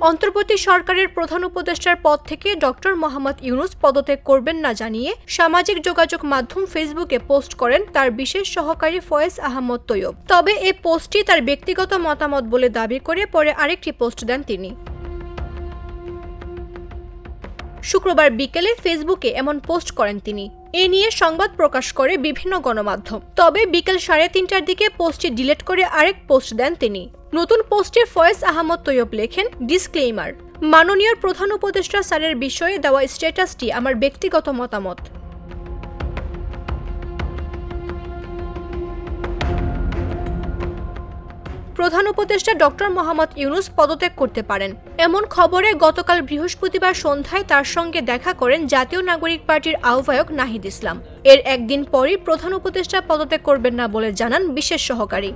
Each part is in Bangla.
অন্তর্বর্তী সরকারের প্রধান উপদেষ্টার পদ থেকে ডক্টর মোহাম্মদ ইউনূস পদত্যাগ করবেন না জানিয়ে সামাজিক যোগাযোগ মাধ্যম ফেসবুকে পোস্ট করেন তার বিশেষ সহকারী ফয়েজ আহমদ তৈয়ব। তবে এই পোস্টটি তার ব্যক্তিগত মতামত বলে দাবি করে পরে আরেকটি পোস্ট দেন তিনি। শুক্রবার বিকেলে ফেসবুকে এমন পোস্ট করেন তিনি। এ নিয়ে সংবাদ প্রকাশ করে বিভিন্ন গণমাধ্যম। তবে বিকেল 3:30টার দিকে পোস্টটি ডিলিট করে আরেক পোস্ট দেন তিনি। নতুন পোস্টে ফয়েজ আহমদ তৈয়ব লেখেন, ডিসক্লেইমার, মাননীয় প্রধান উপদেষ্টা স্যারের বিষয়ে দেওয়া স্ট্যাটাসটি আমার ব্যক্তিগত মতামত। প্রধান উপদেষ্টা ডক্টর মোহাম্মদ ইউনূস পদত্যাগ করতে পারেন এমন খবরে গতকাল বৃহস্পতিবার সন্ধ্যায় তার সঙ্গে দেখা করেন জাতীয় নাগরিক পার্টির আহ্বায়ক নাহিদ ইসলাম। এর একদিন পরই প্রধান উপদেষ্টা পদত্যাগ করবেন না বলে জানান বিশেষ সহকারী।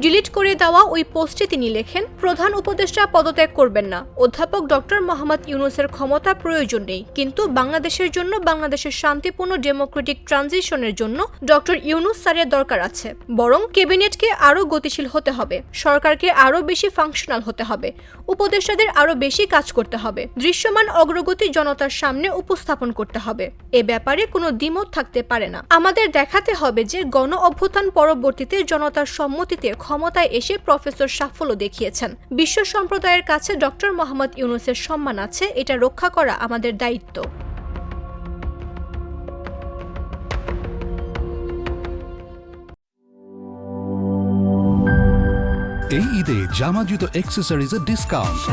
ডিলিট করে দেওয়া ওই পোস্টে তিনি লেখেন, প্রধান উপদেষ্টা পদত্যাগ করবেন না। অধ্যাপক ডক্টর মোহাম্মদ ইউনূসের ক্ষমতা প্রয়োজন নেই, কিন্তু বাংলাদেশের জন্য, বাংলাদেশের শান্তিপূর্ণ ডেমোক্রেটিক ট্রানজিশনের জন্য ডক্টর ইউনূস স্যারের দরকার আছে। বরং ক্যাবিনেটকে আরও গতিশীল হতে হবে, সরকারকে আরও বেশি ফাংশনাল হতে হবে, উপদেষ্টাদের আরও বেশি কাজ করতে হবে, দৃশ্যমান অগ্রগতি জনতার সামনে উপস্থাপন করতে হবে। এ ব্যাপারে কোনো দ্বিমত থাকতে পারে না। আমাদের দেখাতে হবে যে গণ অভ্যুত্থান পরবর্তীতে জনতার সম্মতিতে ক্ষমতায় এসে প্রফেসর সাফল্য দেখিয়েছেন। বিশ্ব সম্প্রদায়ের কাছে ডক্টর মোহাম্মদ ইউনূসের সম্মান আছে, এটা রক্ষা করা আমাদের দায়িত্ব। এই ঈদে জামা জুতো অ্যাক্সেসরিজের ডিসকাউন্ট।